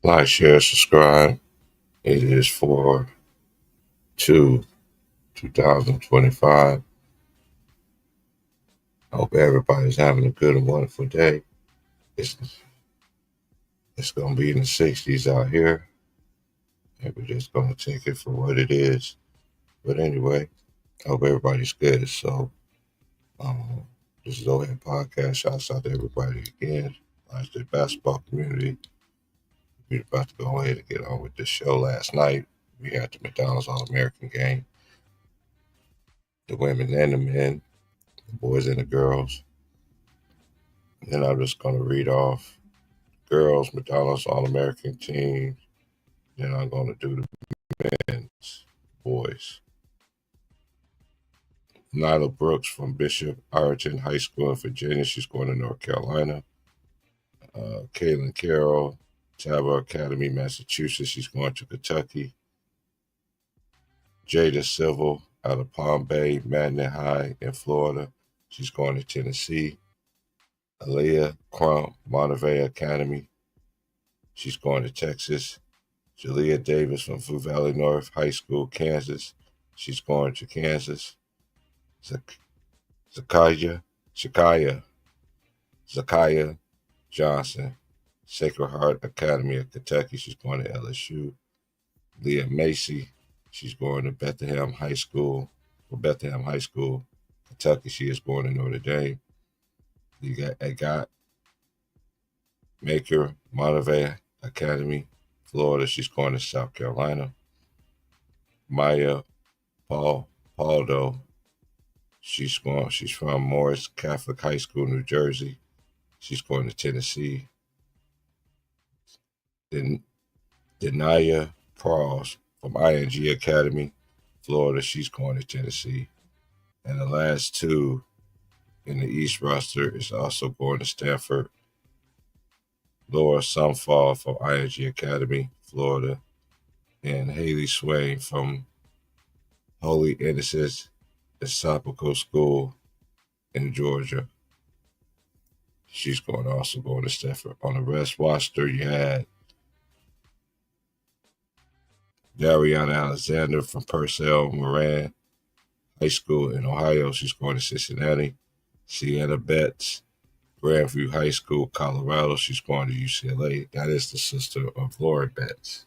Like, share, subscribe. It is for 2025. I hope everybody's having a good and wonderful day. It's it's gonna be in the 60s out here, and we're just gonna take it for what it is. But anyway, I hope everybody's good. So, um, this is OHEad Podcast. Shouts out to everybody again. Like the basketball community. We're about to go ahead and get on with this show. Last night, we had the McDonald's All American game, the women and the men, the boys and the girls. And I'm just going to read off girls, McDonald's All American team. Then I'm going to do the men's, boys. Nyla Brooks from Bishop Ireton High School in Virginia. She's going to North Carolina. Kaylin Carroll, Tabor Academy, Massachusetts. She's going to Kentucky. Jada Civil out of Palm Bay, Magnet High in Florida. She's going to Tennessee. Aaliyah Crump, Monterey Academy. She's going to Texas. Jalea Davis from Foo Valley North High School, Kansas. She's going to Kansas. Zakaya, Shakaya, Zakaya Johnson, Sacred Heart Academy of Kentucky. She's going to LSU. Leah Macy, she's going to Bethlehem High School. For Bethlehem High School, Kentucky, she is going to Notre Dame. You got Agat Maker, Monterey Academy, Florida. She's going to South Carolina. Maya Paldo, she's from Morris Catholic High School, New Jersey. She's going to Tennessee. Then Denaya Prowse from ING Academy, Florida. She's going to Tennessee. And the last two in the East roster is also going to Stanford. Laura Sunfall from ING Academy, Florida. And Haley Swain from Holy Innocents Episcopal School in Georgia. She's also going to Stanford. On the rest roster, you had Dariana Alexander from Purcell Moran High School in Ohio. She's going to Cincinnati. Sienna Betts, Grandview High School, Colorado. She's going to UCLA. That is the sister of Lori Betts.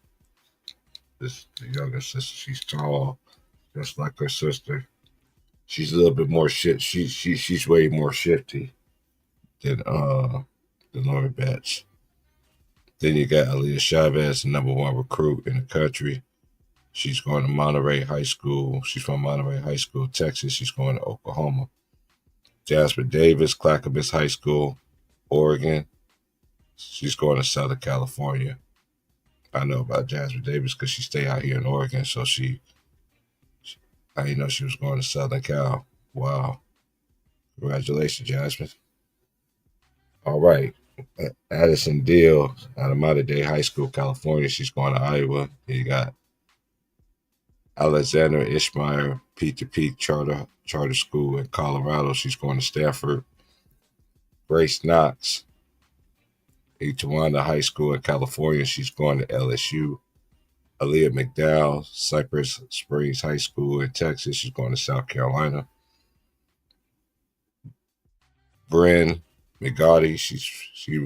This the younger sister. She's tall, just like her sister. She's a little bit more shit. She's way more shifty than Lori Betts. Then you got Aaliyah Chavez, the number one recruit in the country. She's going to Monterey High School. She's from Monterey High School, Texas. She's going to Oklahoma. Jasper Davis, Clackamas High School, Oregon. She's going to Southern California. I know about Jasper Davis because she stay out here in Oregon, so I didn't know she was going to Southern Cal. Wow. Congratulations, Jasmine. All right. Addison Deal out of Mater Dei High School, California. She's going to Iowa. You got Alexander Ishmael, P2P Charter School in Colorado. She's going to Stanford. Grace Knox, Etiwanda High School in California. She's going to LSU. Aaliyah McDowell, Cypress Springs High School in Texas. She's going to South Carolina. Bryn McGarty, she's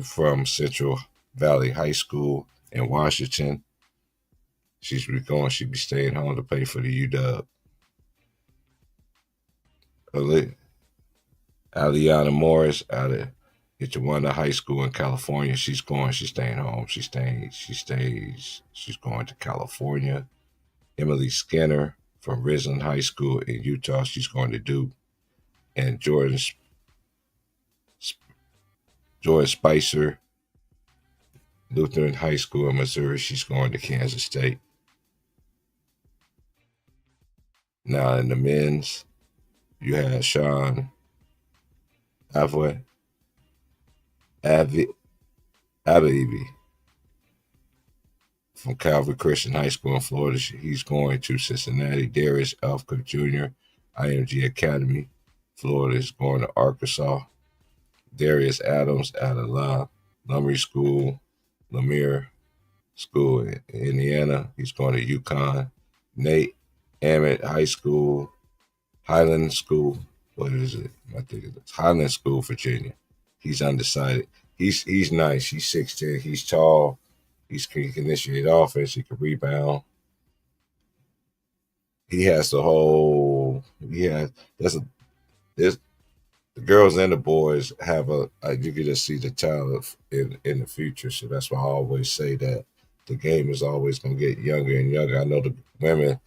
from Central Valley High School in Washington. She'd be staying home to play for the UW. Aliana Morris out of Itawanda High School in California. She's staying home. She's going to California. Emily Skinner from Ridgeland High School in Utah. She's going to Duke. And Jordan Spicer, Lutheran High School in Missouri. She's going to Kansas State. Now in the men's, you have Sean Abbey from Calvary Christian High School in Florida. He's going to Cincinnati. Darius Elfcook Jr., IMG Academy, Florida, is going to Arkansas. Darius Adams out of Lumley School, Lemire School in Indiana. He's going to UConn. Nate Emmett High School, Highland School. What is it? I think it's Highland School, Virginia. He's undecided. He's nice. He's 6'10". He's tall. He can initiate offense. He can rebound. He has the whole. He has. There's the girls and the boys have you can just see the talent in the future. So that's why I always say that the game is always going to get younger and younger. I know the women,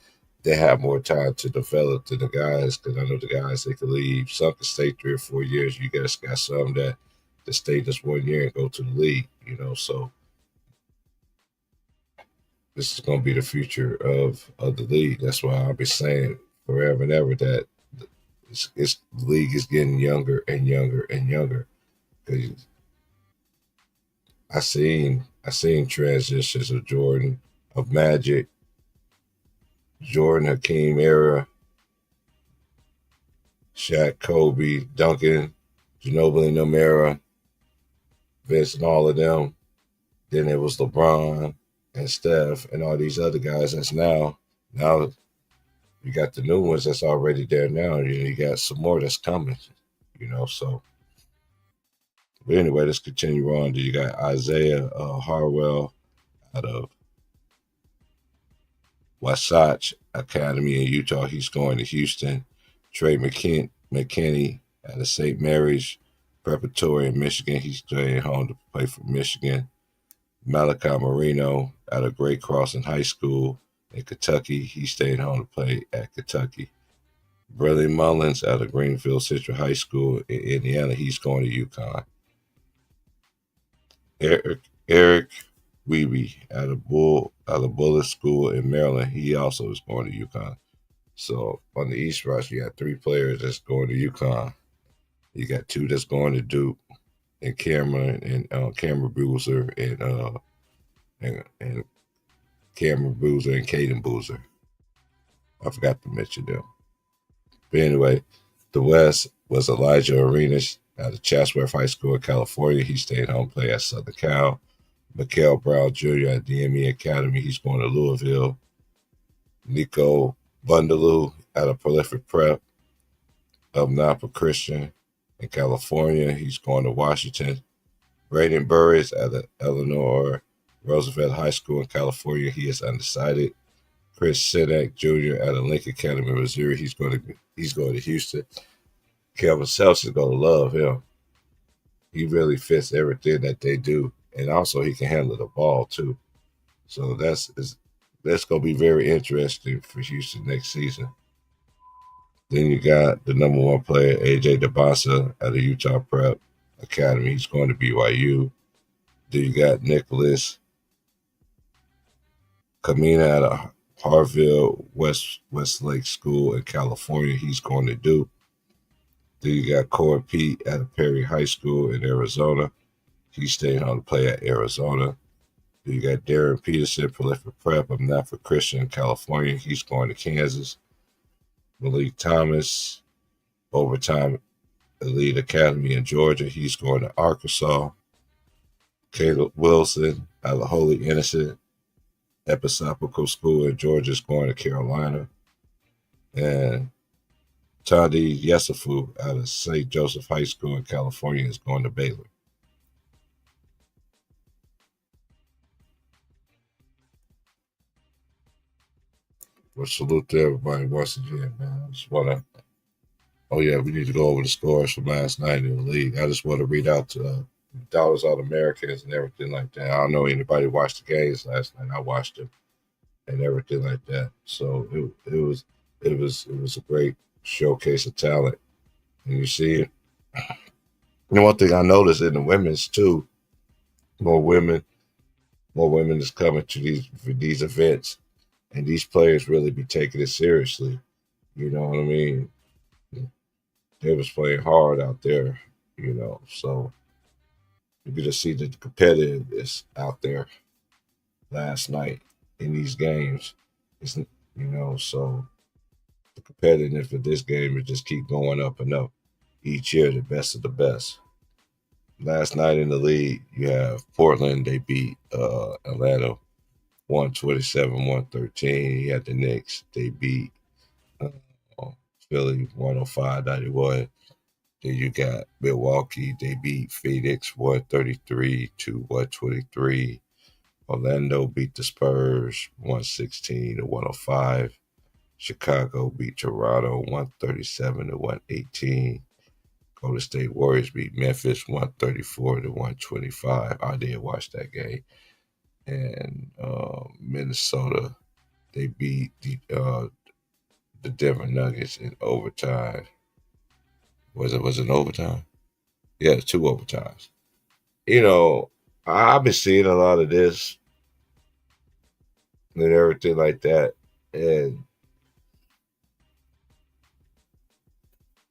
they have more time to develop than the guys, because I know the guys, they can leave. Some can stay 3 or 4 years. You guys got some that stay just 1 year and go to the league. So this is going to be the future of the league. That's why I'll be saying forever and ever that the league is getting younger and younger and younger. Because I seen transitions of Jordan, of Magic, Jordan Hakeem era, Shaq, Kobe, Duncan, Ginobili and them era, Vince and all of them. Then it was LeBron and Steph and all these other guys. That's now you got the new ones that's already there now. You got some more that's coming. So but anyway, let's continue on. You got Isaiah Harwell out of Wasatch Academy in Utah. He's going to Houston. Trey McKinney out of St. Mary's Preparatory in Michigan. He's staying home to play for Michigan. Malachi Marino out of Great Crossing High School in Kentucky. He's staying home to play at Kentucky. Bradley Mullins out of Greenfield Central High School in Indiana. He's going to UConn. Eric Weeby out of Bullis School in Maryland. He also is going to UConn. So on the East roster, you got 3 players that's going to UConn. You got 2 that's going to Duke, and Cameron Boozer and Cameron Boozer and Caden Boozer. I forgot to mention them. But anyway, the West was Elijah Arenas out of Chatsworth High School in California. He stayed home to play at Southern Cal. Mikael Brown Jr. at DME Academy. He's going to Louisville. Nico Bundaloo out of Prolific Prep of Napa Christian in California. He's going to Washington. Braden Burris out of Eleanor Roosevelt High School in California. He is undecided. Chris Sinek Jr. out of Lincoln Academy, Missouri. He's going to Houston. Kelvin Sells is going to love him. He really fits everything that they do, and also he can handle the ball too. So that's going to be very interesting for Houston next season. Then you got the number 1 player, AJ DeBasa out of Utah Prep Academy. He's going to BYU. Then you got Nicholas Kamina out of Harville Westlake School in California. He's going to Duke. Then you got Corey Pete out of Perry High School in Arizona. He's staying on to play at Arizona. Then you got Darren Peterson, Prolific Prep of Napa Christian in California. He's going to Kansas. Malik Thomas, Overtime Elite Academy in Georgia. He's going to Arkansas. Caleb Wilson out of Holy Innocent Episcopal School in Georgia is going to Carolina. And Tadi Yesufu out of St. Joseph High School in California is going to Baylor. Well, salute to everybody once again, man. I just want to. Oh yeah, we need to go over the scores from last night in the league. I just want to read out Dollars All Americans and everything like that. I don't know anybody watched the games last night. I watched them and everything like that. So it was a great showcase of talent. And you see it. One thing I noticed in the women's too, more women is coming to these events, and these players really be taking it seriously. You know what I mean? They was playing hard out there, so you could just see the competitiveness out there last night in these games. So the competitiveness for this game is just keep going up and up each year, the best of the best. Last night in the league, you have Portland. They beat Atlanta 127, 113. He had the Knicks. They beat uh, Philly 105-91. Then you got Milwaukee. They beat Phoenix 133 to 123. Orlando beat the Spurs 116 to 105. Chicago beat Toronto 137 to 118. Golden State Warriors beat Memphis 134 to 125. I did watch that game. And Minnesota, they beat the Denver Nuggets in overtime. Was it overtime? Yeah, two overtimes. You know, I've been seeing a lot of this and everything like that. And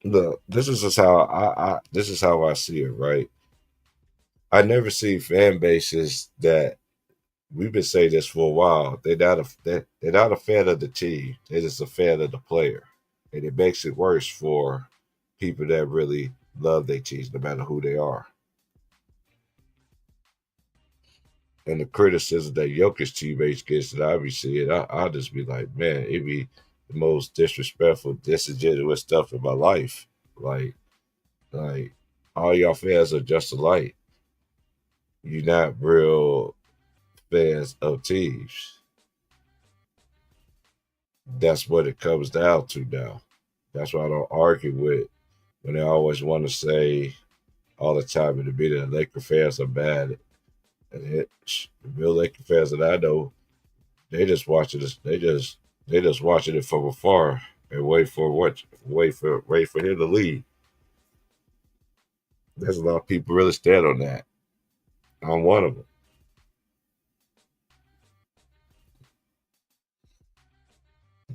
look, this is how I see it, right? I never see fan bases that we've been saying this for a while. They're not a fan of the team. They're just a fan of the player, and it makes it worse for people that really love their teams, no matter who they are. And the criticism that Jokic teammates gets that I be seeing, I'll just be like, man, it be the most disrespectful, disingenuous stuff in my life. Like, like all y'all fans are just alike. You're not real fans of teams. That's what it comes down to now. That's why I don't argue with when they always want to say all the time in the media that Laker fans are bad. And the real Laker fans that I know, they just watching this. They just watching it from afar and wait for him to leave. There's a lot of people really stand on that. I'm one of them.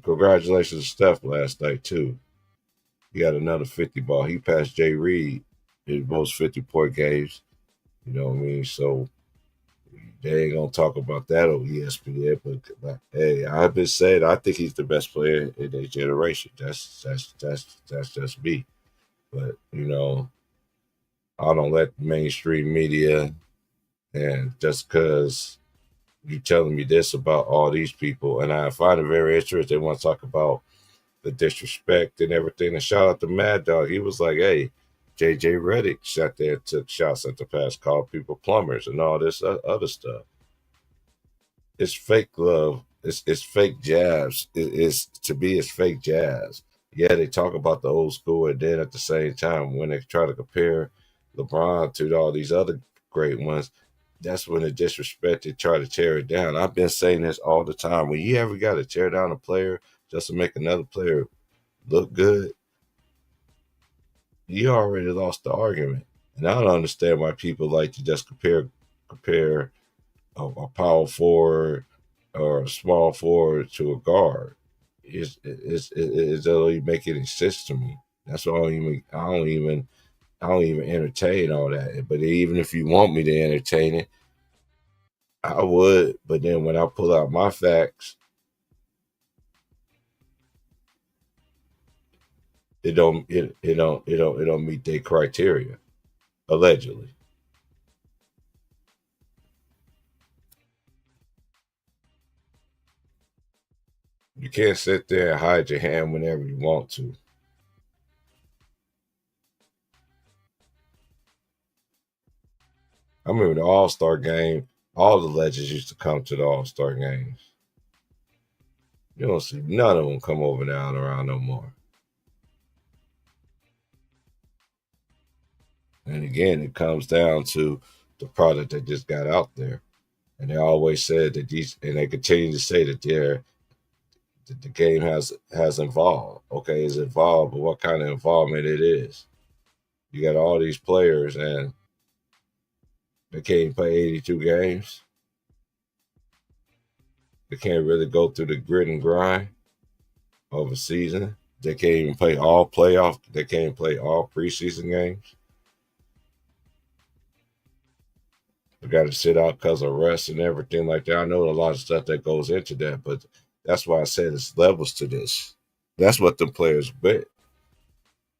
Congratulations to Steph last night too. He got another 50 ball. He passed Jay Reed in most 50-point games. You know what I mean? So they ain't gonna talk about that on ESPN. But hey, I've been saying I think he's the best player in their generation. That's just me. But I don't let mainstream media and just because you telling me this about all these people, and I find it very interesting. They want to talk about the disrespect and everything. And shout out to Mad Dog. He was like, "Hey, JJ Redick sat there and took shots at the pass, called people plumbers and all this other stuff. It's fake love. It's fake jabs. It's to me, it's fake jabs. Yeah, they talk about the old school, and then at the same time, when they try to compare LeBron to all these other great ones, that's when the disrespect they try to tear it down. I've been saying this all the time. When you ever got to tear down a player just to make another player look good, you already lost the argument. And I don't understand why people like to just compare a power forward or a small forward to a guard. It doesn't even make any sense to me. That's why I don't even entertain all that. But even if you want me to entertain it, I would. But then when I pull out my facts, it don't meet their criteria. Allegedly. You can't sit there and hide your hand whenever you want to. I remember the All Star game. All the legends used to come to the All Star games. You don't see none of them come over now and around no more. And again, it comes down to the product that just got out there. And they always said that and they continue to say that the game has evolved. Okay, it's evolved, but what kind of involvement it is? You got all these players, and they can't play 82 games. They can't really go through the grit and grind of a season. They can't even play all playoff. They can't play all preseason games. They got to sit out because of rest and everything like that. I know a lot of stuff that goes into that, but that's why I said it's levels to this. That's what the players bet.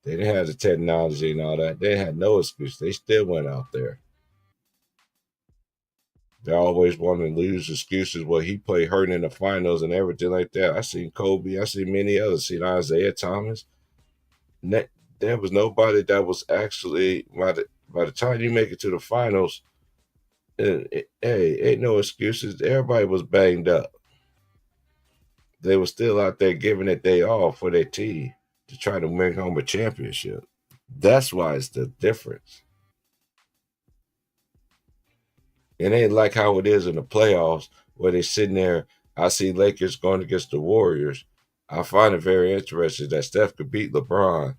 They didn't have the technology and all that. They had no excuse. They still went out there. They always want to lose excuses. Well, he played hurt in the finals and everything like that. I seen Kobe. I seen many others. Seen Isaiah Thomas. There was nobody that was actually by the time you make it to the finals. Hey, ain't no excuses. Everybody was banged up. They were still out there giving it day off for their team to try to bring home a championship. That's why it's the difference. It ain't like how it is in the playoffs where they sitting there. I see Lakers going against the Warriors. I find it very interesting that Steph could beat LeBron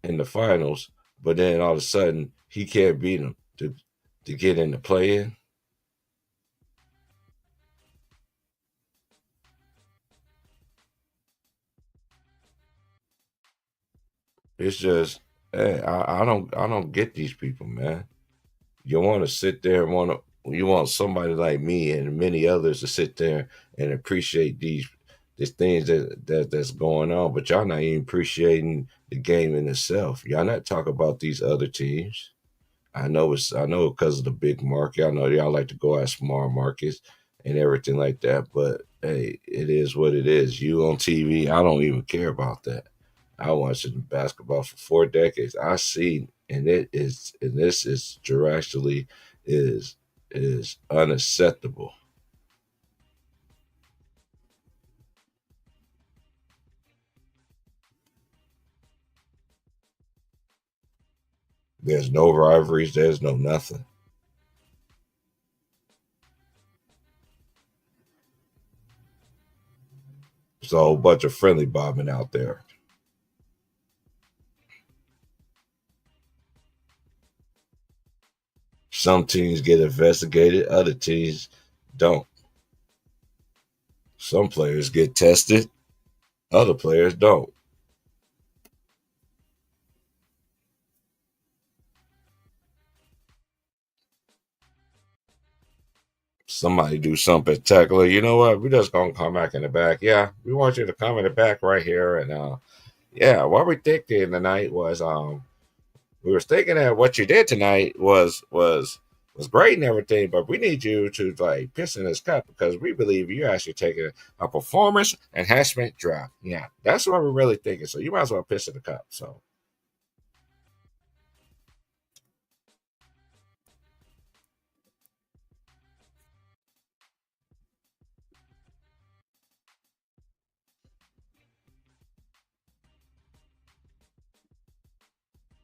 in the finals, but then all of a sudden he can't beat him to get in the play in. It's just, hey, I don't get these people, man. You want to sit there and you want somebody like me and many others to sit there and appreciate these things that's going on, but y'all not even appreciating the game in itself. Y'all not talking about these other teams. I know because of the big market. I know y'all like to go at small markets and everything like that, but hey, it is what it is. You on TV, I don't even care about that. I watched basketball for 4 decades. I see, and this is directly is is unacceptable. There's no rivalries. There's no nothing. It's a whole bunch of friendly bombing out there. Some teams get investigated. Other teams don't. Some players get tested. Other players don't. Somebody do something spectacular. You know what? We're just gonna come back in the back. Yeah, we want you to come in the back right here. And yeah, what we thinking tonight was we were thinking that what you did tonight was great and everything, but we need you to like piss in this cup because we believe you actually taking a performance enhancement draft. Yeah, that's what we're really thinking. So you might as well piss in the cup. So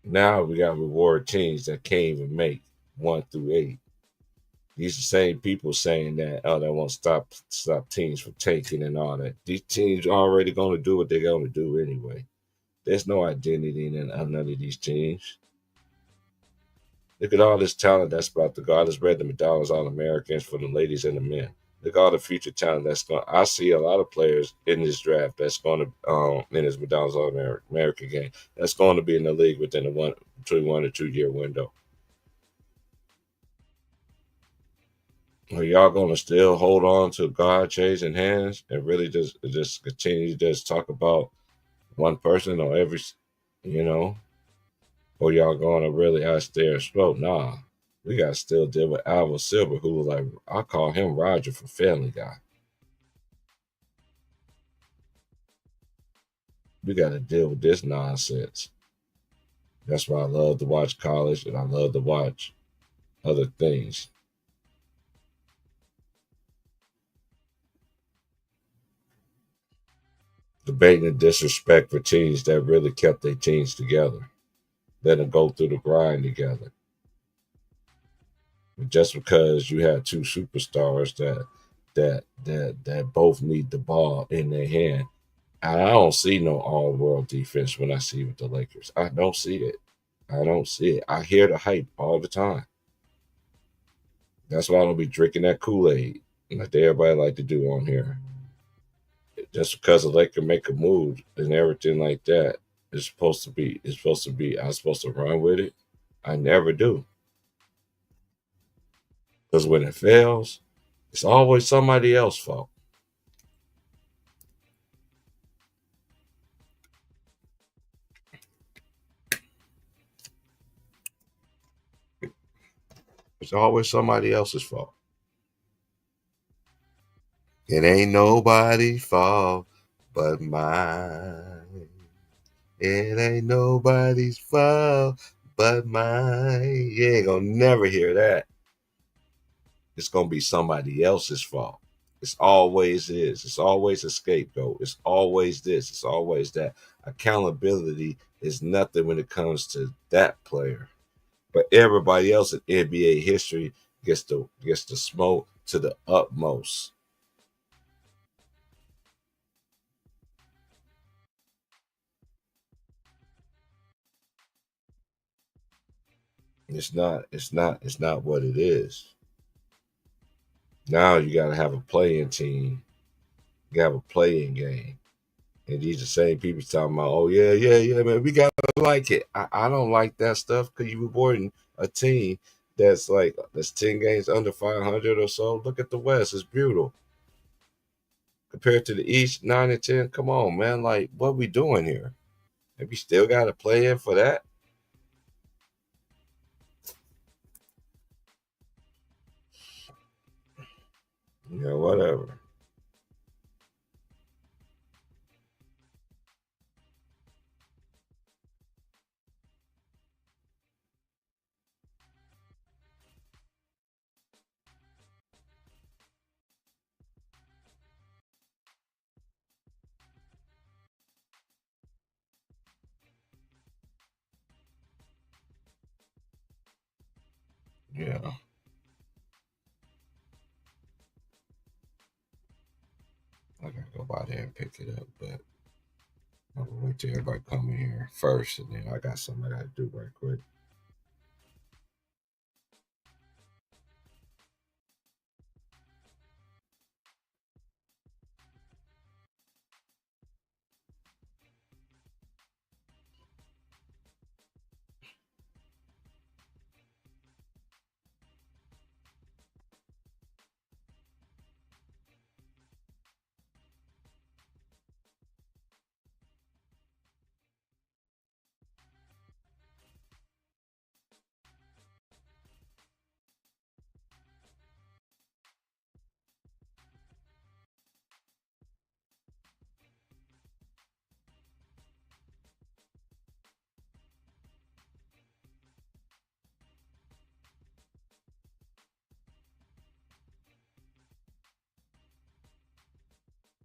now we got reward teams that can't even make 1 through 8. These are the same people saying that they won't stop teams from tanking and all that. These teams are already going to do what they're going to do anyway. There's no identity in none of these teams. Look at all this talent that's about to go. I just read the McDonald's All Americans for the ladies and the men. Look at all the future talent that's going. I see a lot of players in this draft that's going to in this McDonald's All American game that's going to be in the league within a between 1 or 2 year window. Are y'all gonna still hold on to God chasing hands and really just continue to just talk about one person or every, you know, or y'all gonna really out there and stroke? Nah, we gotta still deal with Alvin Silver, who was like I call him Roger from Family Guy. We gotta deal with this nonsense. That's why I love to watch college and I love to watch other things. Debating the disrespect for teams that really kept their teams together, let them go through the grind together. Just because you have two superstars that both need the ball in their hand. And I don't see no all world defense when I see with the Lakers. I don't see it. I don't see it. I hear the hype all the time. That's why I don't be drinking that Kool-Aid like everybody like to do on here. Just because the Lakers make a move and everything like that, I'm supposed to run with it. I never do. Because when it fails, it's always somebody else's fault. It's always somebody else's fault. It ain't nobody's fault but mine. It ain't nobody's fault but mine. You ain't gonna never hear that. It's gonna be somebody else's fault. It's always is. It's always a scapegoat. It's always this. It's always that. Accountability is nothing when it comes to that player. But everybody else in NBA history gets the smoke to the utmost. It's not what it is. Now you gotta have a playing team. You gotta have a playing game. And these the same people talking about, oh yeah, yeah, yeah, man, we gotta like it. I don't like that stuff because you rewarding a team that's 10 games under 500 or so. Look at the West; it's brutal compared to the East, 9 and 10. Come on, man, like what we doing here? And we still got to play in for that. Yeah, whatever. Yeah, I gotta go by there and pick it up, but I'm gonna wait till everybody come in here first, and then I got something I gotta do right quick.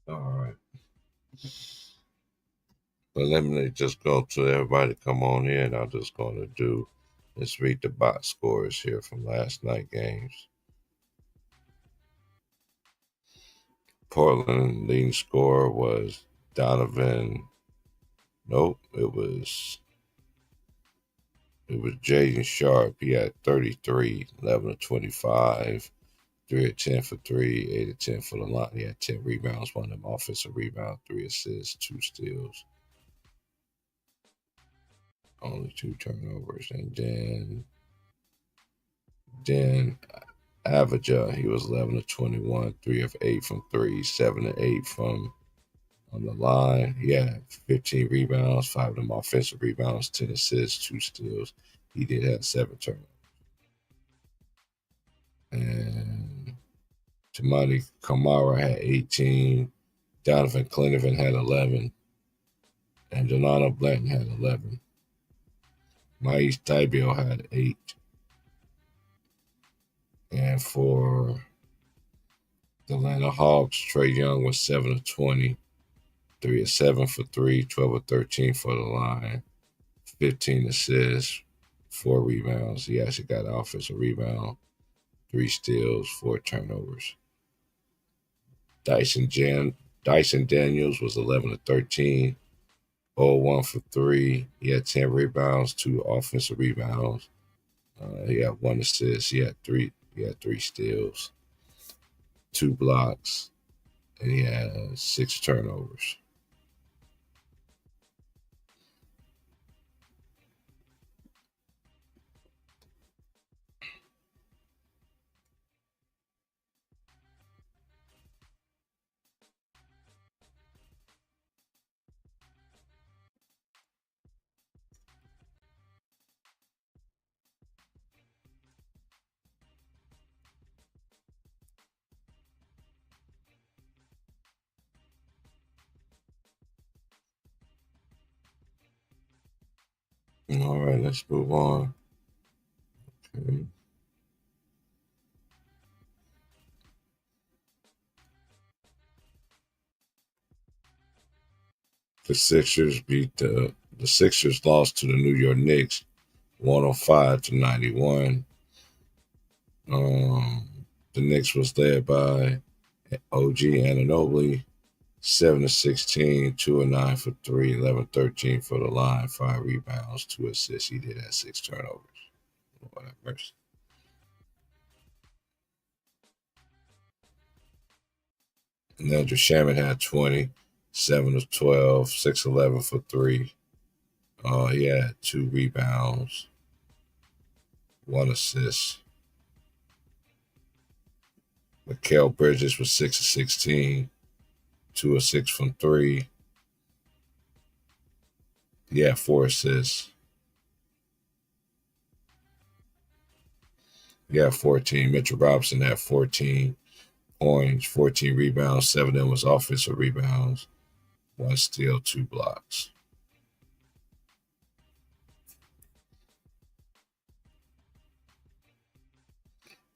All right. But let me just go to everybody come on in. I'm just going to let's read the box scores here from last night games. Portland leading scorer was Donovan. Nope, it was Jaden Sharp. He had 33, 11 of 25, 3 of 10 for 3, 8 of 10 for the line. He had 10 rebounds, one of them offensive rebounds, 3 assists, 2 steals, only 2 turnovers. And then Avaja, he was 11 of 21, 3 of 8 from 3, 7 of 8 from on the line. He had 15 rebounds, 5 of them offensive rebounds, 10 assists, 2 steals. He did have 7 turnovers. And Tamani Kamara had 18. Donovan Clennivan had 11. And Donano Blanton had 11. Mais Tybio had 8. And for the Atlanta Hawks, Trey Young was 7 of 20, 3 of 7 for 3, 12 of 13 for the line, 15 assists, 4 rebounds. He actually got an offensive rebound, 3 steals, 4 turnovers. Dyson Daniels was 11 of 13, 0-1 for 3. He had 10 rebounds, 2 offensive rebounds. He had 1 assist. He had 3 steals, 2 blocks, and he had 6 turnovers. All right, let's move on. Okay. The Sixers lost to the New York Knicks 105-91. The Knicks was led by OG Anunoby, 7 of 16, 2 of 9 for three, 11-13 for the line, 5 rebounds, 2 assists. He did have 6 turnovers. Lord have mercy. Andrew Shaman had 20, 7 of 12, 6 of 11 for three. He had 2 rebounds, 1 assist. Mikal Bridges was 6 of 16, 2 of 6 from three. He had 4 assists. He had 14. Mitchell Robinson had 14 points, 14 rebounds. 7 of them was offensive rebounds. 1 steal, 2 blocks.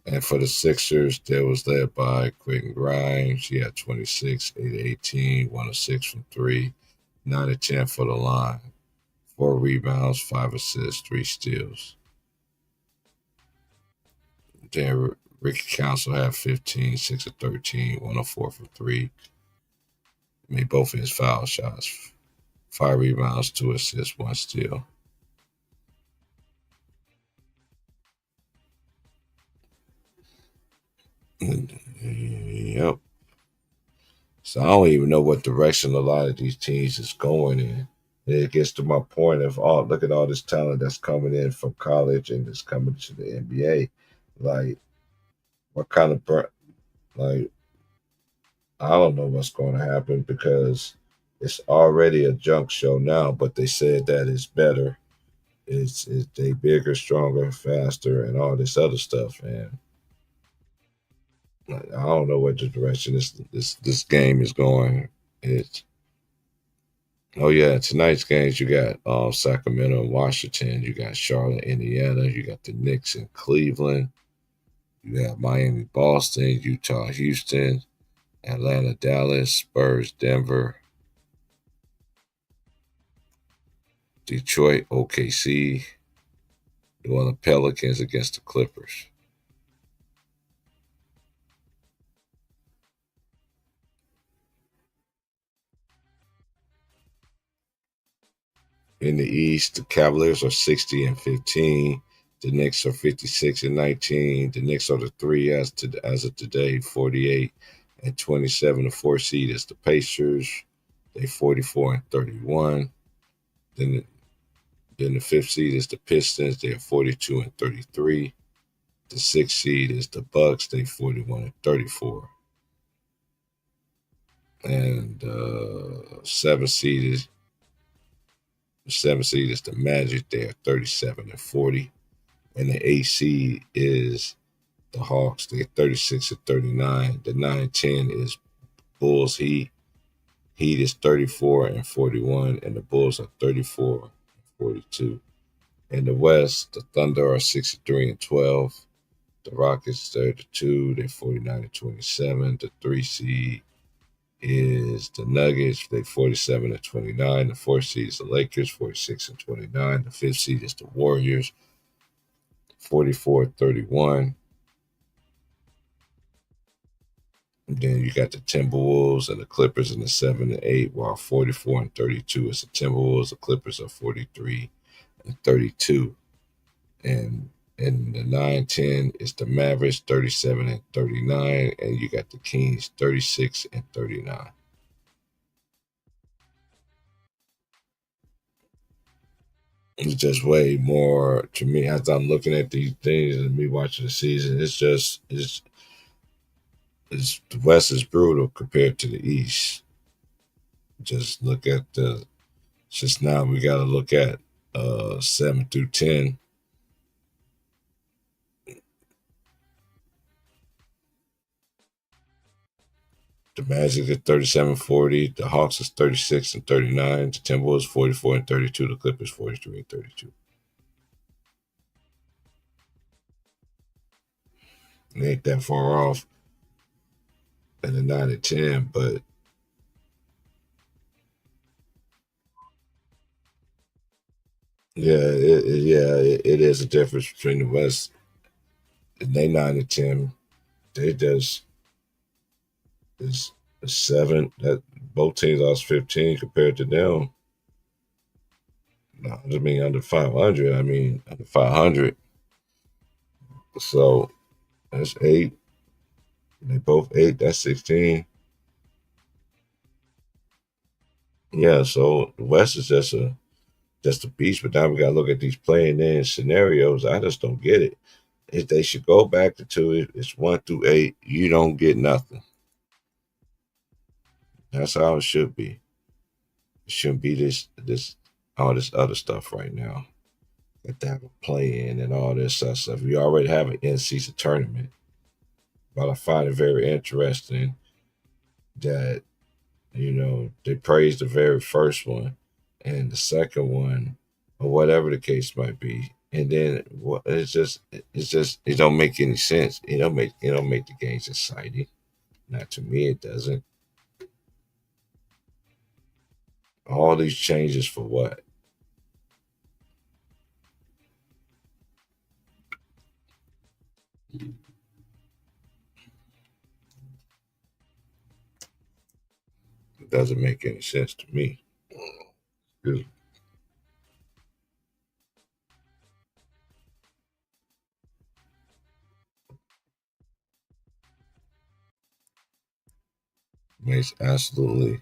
And for the Sixers, they was led by Quentin Grimes. He had 26, 8 of 18, 1 of 6 from three, 9 of 10 for the line, 4 rebounds, 5 assists, 3 steals. Then Ricky Council had 15, 6 of 13, 1 of 4 for three. Made both of his foul shots. 5 rebounds, 2 assists, 1 steal. Yep. So I don't even know what direction a lot of these teams is going in. And it gets to my point of, oh, look at all this talent that's coming in from college and it's coming to the NBA. Like, what kind of like, I don't know what's going to happen because it's already a junk show now. But they said that it's better. It's they bigger, stronger, faster, and all this other stuff. And I don't know what the direction this game is going. It's Oh yeah, tonight's games you got Sacramento and Washington, you got Charlotte, Indiana, you got the Knicks in Cleveland, you got Miami, Boston, Utah, Houston, Atlanta, Dallas, Spurs, Denver, Detroit, OKC, New Orleans Pelicans against the Clippers. In the East, the Cavaliers are 60-15. The Knicks are 56-19. The Knicks are the three as of today, 48-27. The four seed is the Pacers. They 44-31. Then then the fifth seed is the Pistons. They are 42-33. The sixth seed is the Bucks. They 41-34. And the seventh seed is the Magic. They are 37-40. And the eighth seed is the Hawks. They're 36-39. The 9-10 is Bulls Heat. Heat is 34-41, and the Bulls are 34-42. In the West, the Thunder are 63-12. The Rockets 32. They're 49-27. The three seed is the Nuggets. They 47-29. The fourth seed is the Lakers, 46-29. The fifth seed is the Warriors, 44-31. And then you got the Timberwolves and the Clippers in the 7-8, while 44-32 is the Timberwolves. The Clippers are 43-32. And in the 9-10 is the Mavericks 37-39, and you got the Kings 36-39. It's just way more to me as I'm looking at these things and me watching the season. It's the West is brutal compared to the East. Just look at the just now we got to look at 7 through 10. The Magic is 37-40. The Hawks is 36-39. The Timberwolves 44-32. The Clippers 43-32. It ain't that far off in the 9 and 10, but it is a difference between the West. And they 9 and 10. They just is seven. That both teams lost 15 compared to them. No, I just mean under 500. I mean under 500. So that's eight. They both eight. That's 16. Yeah. So the West is just a beast. But now we got to look at these playing in scenarios. I just don't get it. If they should go back to two, it's 1 through 8. You don't get nothing. That's how it should be. It shouldn't be this all this other stuff right now. That they have a play in and all this stuff. We already have an in season tournament. But I find it very interesting that they praised the very first one and the second one, or whatever the case might be. And then it's just it don't make any sense. It don't make the games exciting. Not to me, it doesn't. All these changes for what? It doesn't make any sense to me. It makes absolutely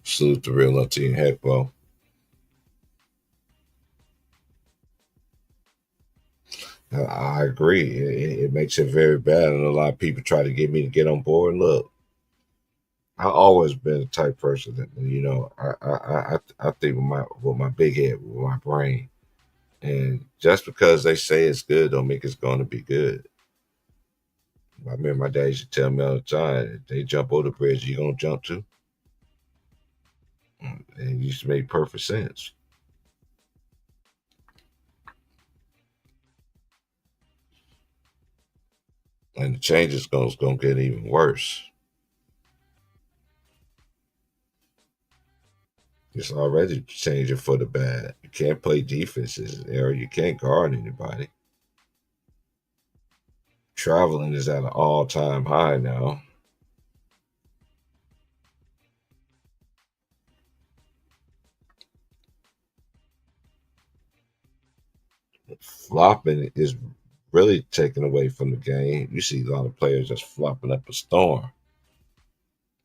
salute the real team heck well. I agree. It makes it very bad, and a lot of people try to get me to get on board. Look, I always been the type person that I think with my big head, with my brain, and just because they say it's good, don't make it's going to be good. I remember my dad used to tell me all the time, if they jump over the bridge, you gonna jump too, and it used to make perfect sense. And the change is gonna get even worse. It's already changing for the bad. You can't play defenses, or you can't guard anybody. Traveling is at an all-time high now. Flopping is really taken away from the game. You see a lot of players just flopping up a storm.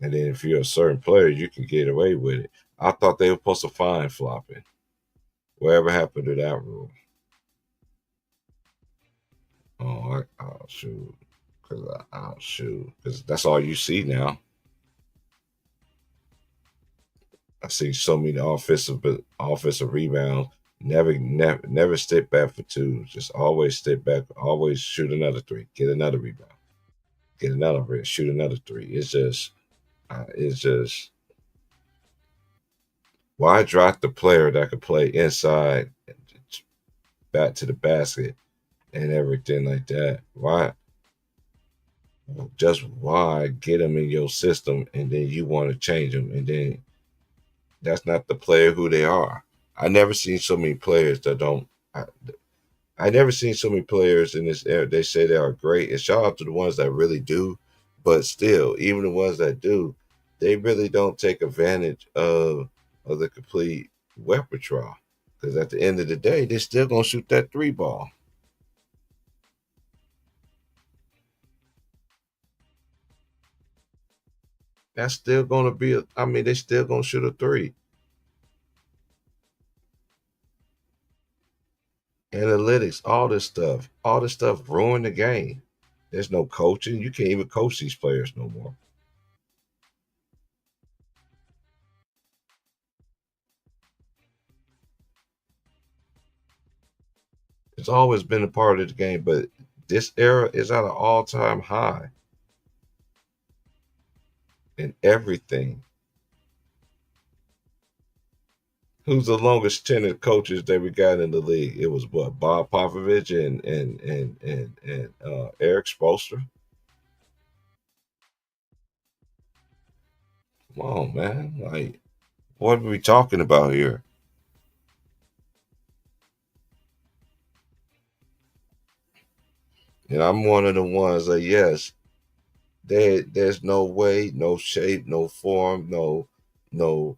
And then if you're a certain player, you can get away with it. I thought they were supposed to fine flopping. Whatever happened to that rule? Oh shoot. Because that's all you see now. I see so many offensive rebounds. Never step back for two. Just always step back. Always shoot another three. Get another rebound. Get another rebound. Shoot another three. It's just why drop the player that could play inside, back to the basket, and everything like that? Why get them in your system and then you want to change them, and then that's not the player who they are. I never seen so many players that don't. I never seen so many players in this era. They say they are great, and shout out to the ones that really do. But still, even the ones that do, they really don't take advantage of the complete repertoire. Because at the end of the day, they're still gonna shoot that three ball. That's still gonna be. I mean, they still gonna shoot a three. Analytics, all this stuff ruin the game. There's no coaching. You can't even coach these players no more. It's always been a part of the game, but this era is at an all-time high in everything. Who's the longest tenured coaches that we got in the league? It was what, Bob Popovich and Eric Spoelstra. Come on, man. Like, what are we talking about here? And I'm one of the ones that, yes, there's no way, no shape, no form, no no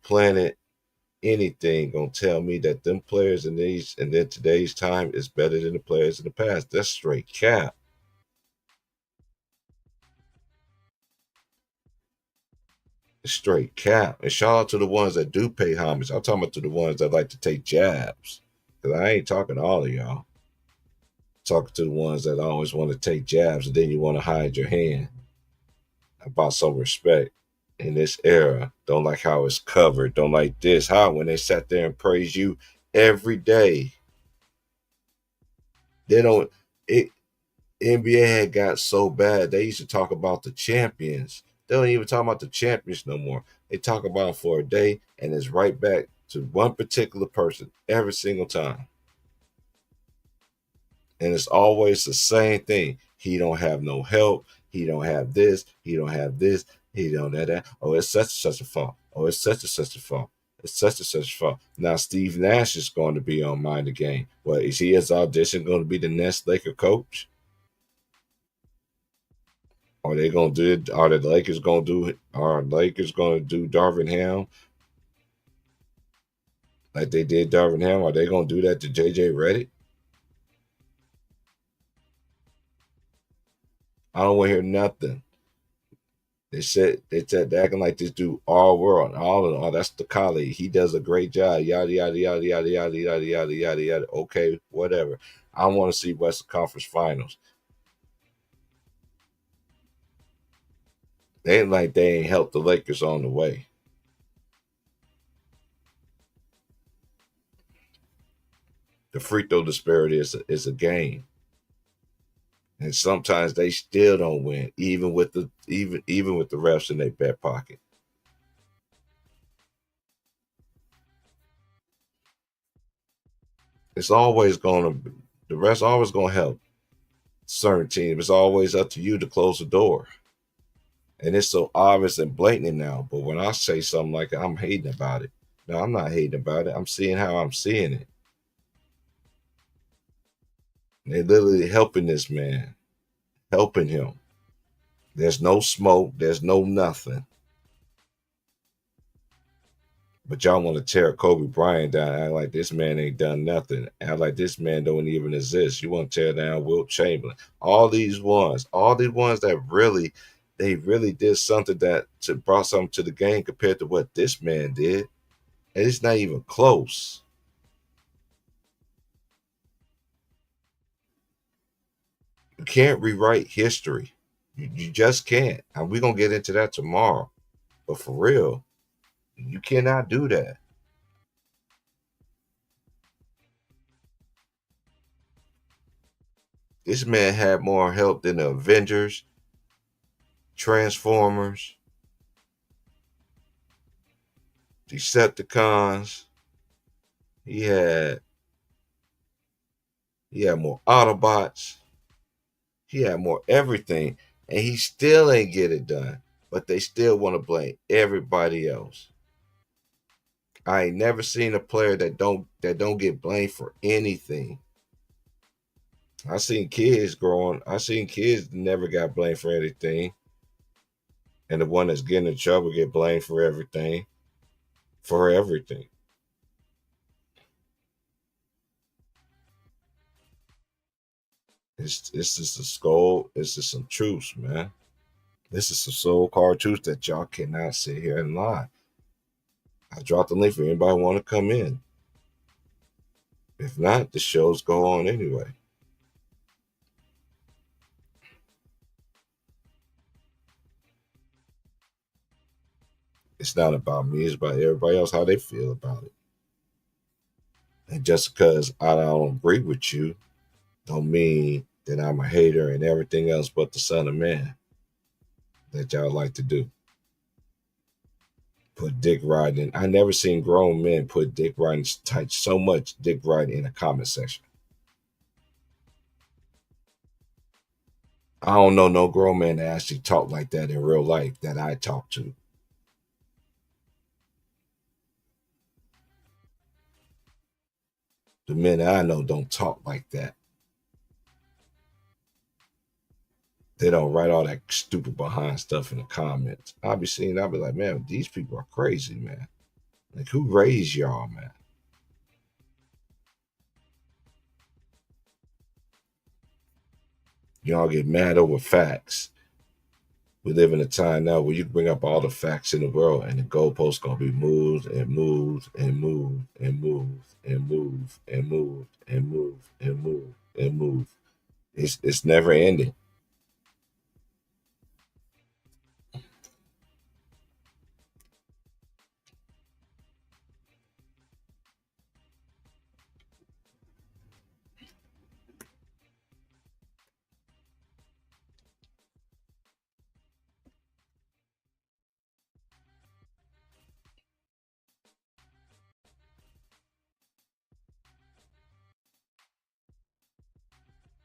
planet, anything gonna tell me that them players in these and then today's time is better than the players in the past. That's straight cap. It's straight cap. And shout out to the ones that do pay homage. I'm talking about to the ones that like to take jabs. Cause I ain't talking to all of y'all. Talking to the ones that always want to take jabs and then you want to hide your hand about some respect in this era. Don't like how it's covered. Don't like this. How when they sat there and praise you every day. They don't it NBA had got so bad they used to talk about the champions. They don't even talk about the champions no more. They talk about them for a day and it's right back to one particular person every single time. And it's always the same thing. He don't have no help. He don't have this. He don't have this. He don't have that. Oh, it's such and such a fault. Oh, it's such and such a fault. It's such and such a fault. Now Steve Nash is going to be on Mind the Game. Well, is he his audition going to be the next Laker coach? Are they going to do it? Are the Lakers going to do it? Are Lakers going to do Darvin Ham like they did Darvin Ham? Are they going to do that to JJ Redick? I don't want to hear nothing. They said they're acting like this dude all world, all in all. That's the colleague. He does a great job. Yada yada yada yada yada yada yada yada yada. Okay, whatever. I want to see Western Conference Finals. They ain't like they ain't helped the Lakers on the way. The free throw disparity is a game, and sometimes they still don't win, even with the refs in their back pocket. It's always going to the refs always going to help certain teams. It's always up to you to close the door. And it's so obvious and blatant now. But when I say something like that, I'm hating about it. No, I'm not hating about it. I'm seeing how I'm seeing it. They're literally helping this man, helping him. There's no smoke. There's no nothing. But y'all want to tear Kobe Bryant down, act like this man ain't done nothing, act like this man don't even exist. You want to tear down Wilt Chamberlain. All these ones that really, they really did something that to brought something to the game compared to what this man did. And it's not even close. You can't rewrite history. You just can't. And we're gonna get into that tomorrow. But for real, you cannot do that. This man had more help than the Avengers, Transformers, Decepticons. He had he had more Autobots. He had more everything. And he still ain't get it done. But they still want to blame everybody else. I ain't never seen a player that don't get blamed for anything. I seen kids never got blamed for anything. And the one that's getting in trouble get blamed for everything. For everything. It's just a skull. It's just some truths, man. This is some so called truths that y'all cannot sit here and lie. I dropped the link for anybody want to come in. If not, the shows go on anyway. It's not about me, it's about everybody else, how they feel about it. And just because I don't agree with you, don't mean that I'm a hater and everything else but the son of man that y'all like to do. put dick riding. I never seen grown men put dick riding type so much dick riding in a comment section. I don't know no grown man that actually talk like that in real life that I talk to. The men that I know don't talk like that. They don't write all that stupid behind stuff in the comments. I'll be like, man, these people are crazy, man. Like, who raised y'all, man? Y'all get mad over facts. We live in a time now where you can bring up all the facts in the world and the goalposts gonna be moved and moved and moved and moved and moved and moved and moved and moved and moved. It's never ending.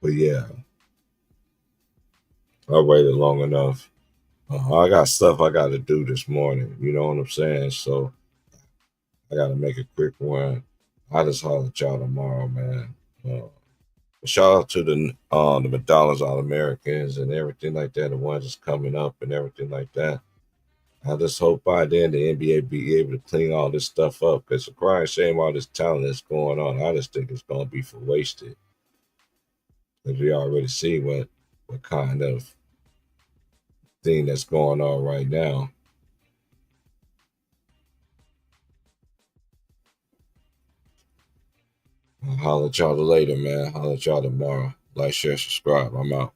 But yeah, I waited long enough. I got stuff I got to do this morning. You know what I'm saying? So I got to make a quick one. I just holler at y'all tomorrow, man. Uh, Shout out to the McDonald's All Americans and everything like that, the ones that's coming up and everything like that. I just hope by then the NBA be able to clean all this stuff up because it's a crying shame all this talent that's going on. I just think it's going to be for wasted because we already see what kind of thing that's going on right now. I'll holler at y'all later, man. Holler at y'all tomorrow. Like, share, subscribe. I'm out.